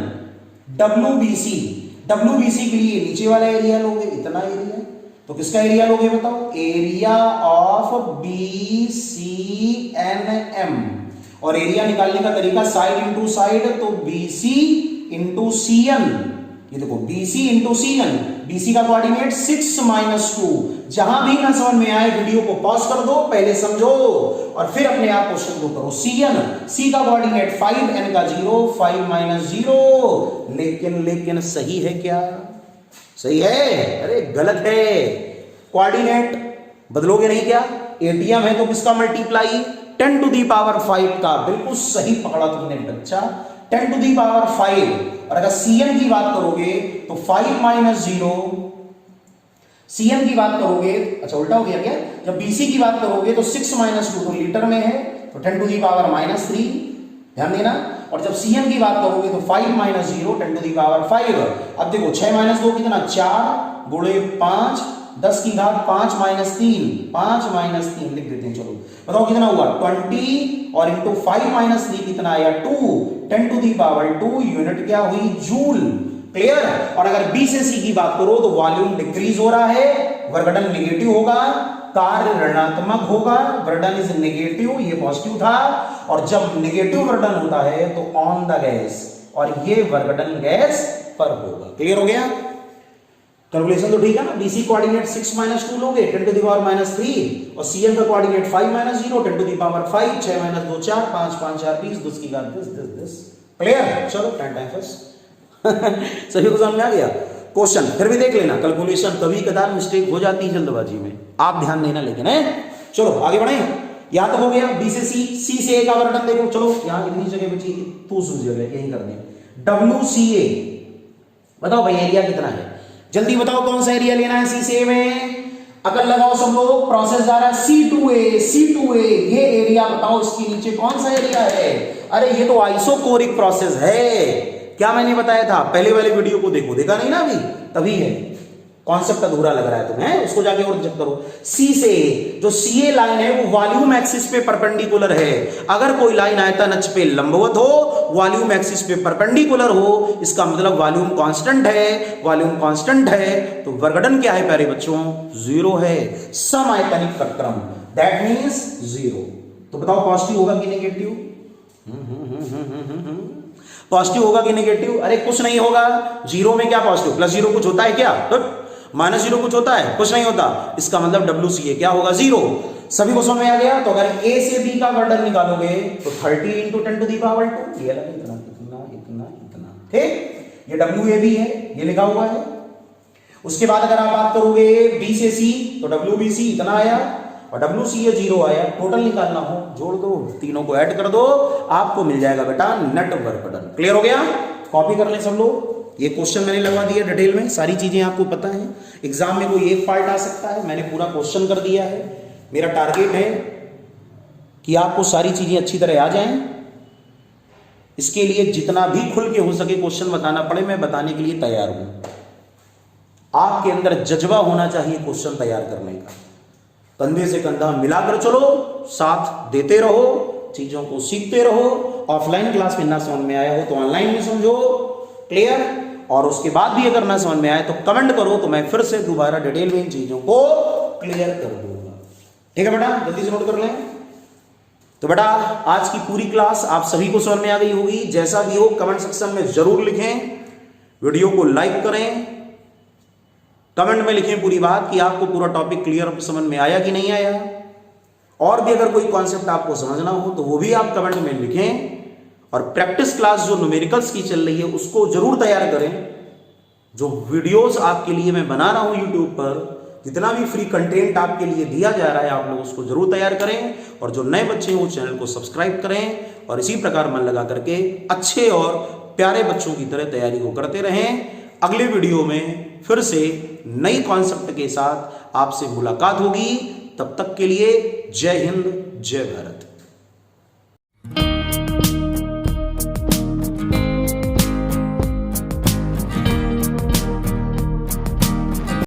WBC। WBC के लिए नीचे वाला एरिया लोगे, इतना एरिया, तो किसका एरिया लोगे बताओ? Area of BCNM। और एरिया निकालने का तरीका साइड इंटू साइड, तो BC इंटू CN, ये देखो BC इंटू CN, BC का कोऑर्डिनेट 6 माइनस 2। जहां भी ना समझ में आए वीडियो को पॉज कर दो, पहले समझो और फिर अपने आप क्वेश्चन को करो। CN, C का कोऑर्डिनेट 5, N का 0, 5 माइनस 0। लेकिन सही है क्या? सही है? अरे गलत है। कोऑर्डिनेट बदलोगे नहीं क्या? ATM है तो किसका मल्टीप्लाई? 10 टू दी पावर 5 का। बिल्कुल सही पकड़ा तुमने बच्चा, 10 टू दी पावर 5। और अगर CN की बात करोगे तो 5 माइनस 0। CN की बात करोगे, अच्छा उल्टा हो गया क्या? जब BC की बात करोगे तो 6 माइनस 2 तो लीटर में है, तो 10 टू दी पावर माइनस 3, ध्यान देना। और जब CN की बात करोगे तो 5 माइनस 0, 10 टू दी पावर 5। अब देखो 6 माइनस 2 कितना? 4 गुणे 5, 10 की घात 5 माइनस 3, 5 माइनस 3 लिख देते हैं। चलो बताओ कितना हुआ? 20 और इंटू 5 माइनस 3 कितना आया? 2, 10 टू दी पावर 2। यूनिट क्या हुई? जूल। क्लियर? और अगर B से C की बात करो तो वॉल्यूम डिक्रीज हो रहा है, वर्कडन नेगेटिव होगा, कार्य ऋणात्मक होगा, वर्डन इज नेगेटिव, ये पॉजिटिव था। और जब नेगेटिव वर्डन होता है तो ऑन द गैस, और ये वर्कडन गैस पर होगा। क्लियर हो गया? कैलकुलेशन तो ठीक है ना? BC कोऑर्डिनेट 6 माइनस 2 लोगे, 10 टू दी पावर माइनस 3, और CN का coordinate 5 minus 0, 10 to the power 5, 6 minus 2 4, 5 5 4 20, 10 की घात 10। क्लियर? चलो टाइम फर्स्ट। सभी को समझ में आ गया? क्वेश्चन फिर भी देख लेना, कैलकुलेशन कभी कदार मिस्टेक हो जाती है जल्दबाजी में, आप ध्यान देना लेकिन है। चलो आगे बढ़े। यहां तक हो गया B से C से A का वर्णन देखो। चलो यहां कितनी जगह बची? तू सूझ जगह यही कर दे। WCA बताओ भाई एरिया कितना है? जल्दी बताओ कौन सा एरिया लेना है C से A में? अगर लगाओ सब लोग। प्रोसेस जा रहा है C2A। ये एरिया बताओ, इसके नीचे कौन सा एरिया है? अरे ये तो आइसोकोरिक प्रोसेस है। क्या मैंने बताया था? पहले वाले वीडियो को देखो, देखा नहीं ना अभी? तभी है कॉन्सेप्ट अधूरा लग रहा है तुम्हें, उसको जाके और चेक करो। C से जो CA लाइन है वो वॉल्यूम एक्सिस पे परपेंडिकुलर है। अगर कोई लाइन आयतन अक्ष पे लंबवत हो, वॉल्यूम एक्सिस पे परपेंडिकुलर हो, इसका मतलब वॉल्यूम कांस्टेंट है। वॉल्यूम कांस्टेंट है तो वर्कडन क्या है प्यारे बच्चों? 0 है। सम आयतनिक प्रक्रम, दैट मींस 0। तो बताओ पॉजिटिव होगा कि नेगेटिव? पॉजिटिव होगा कि नेगेटिव? अरे कुछ नहीं होगा। 0 में क्या पॉजिटिव? प्लस 0 कुछ होता है क्या? माइनस 0 कुछ होता है? कुछ नहीं होता। इसका मतलब WCA क्या होगा? 0। सभी को समझ में आ गया? तो अगर A से B का वर्डन निकालोगे तो 30 इंटू 10 टू दी पावर 2, ये लगा इतना इतना इतना इतना, ठीक? ये WAB है, ये लिखा हुआ है। उसके बाद अगर आप बात करोगे B से C तो WBC इतना आया और WCA 0 आया। टोटल निकालना हो जोड़ दो, तीनों को ऐड कर दो, आपको मिल जाएगा बेटा नेट वर्कडन। क्लियर हो गया? कॉपी कर लें सब लोग। ये क्वेश्चन मैंने लगवा दिया डिटेल में, सारी चीजें आपको पता है। एग्जाम में कोई एक पार्ट आ सकता है, मैंने पूरा क्वेश्चन कर दिया है। मेरा टारगेट है कि आपको सारी चीजें अच्छी तरह आ जाएं। इसके लिए जितना भी खुल के हो सके क्वेश्चन बताना पड़े, मैं बताने के लिए तैयार हूं। आपके अंदर जज्बा होना चाहिए क्वेश्चन तैयार करने का। कंधे से कंधा मिलाकर चलो, साथ देते रहो, चीजों को सीखते रहो। ऑफलाइन क्लास में ना समझ में आया हो तो ऑनलाइन में समझो। क्लियर? और उसके बाद भी अगर ना समझ में आए तो कमेंट करो, तो मैं फिर से दोबारा डिटेल में इन चीजों को क्लियर कर दूंगा। ठीक है बेटा? जल्दी से नोट कर लें। तो बेटा आज की पूरी क्लास आप सभी को समझ में आ गई होगी। जैसा भी हो कमेंट सेक्शन में जरूर लिखें, वीडियो को लाइक करें, कमेंट में लिखें पूरी बात कि आपको पूरा टॉपिक क्लियर समझ में आया कि नहीं आया। और भी अगर कोई कॉन्सेप्ट आपको समझना हो तो वो भी आप कमेंट में लिखें। और प्रैक्टिस क्लास जो न्यूमेरिकल्स की चल रही है उसको जरूर तैयार करें। जो वीडियोस आपके लिए मैं बना रहा हूं यूट्यूब पर, जितना भी फ्री कंटेंट आपके लिए दिया जा रहा है, आप लोग उसको जरूर तैयार करें। और जो नए बच्चे हैं वो चैनल को सब्सक्राइब करें और इसी प्रकार मन लगा करके अच्छे और प्यारे बच्चों की तरह तैयारी को करते रहें। अगले वीडियो में फिर से नई कॉन्सेप्ट के साथ आपसे मुलाकात होगी। तब तक के लिए जय हिंद, जय भारत।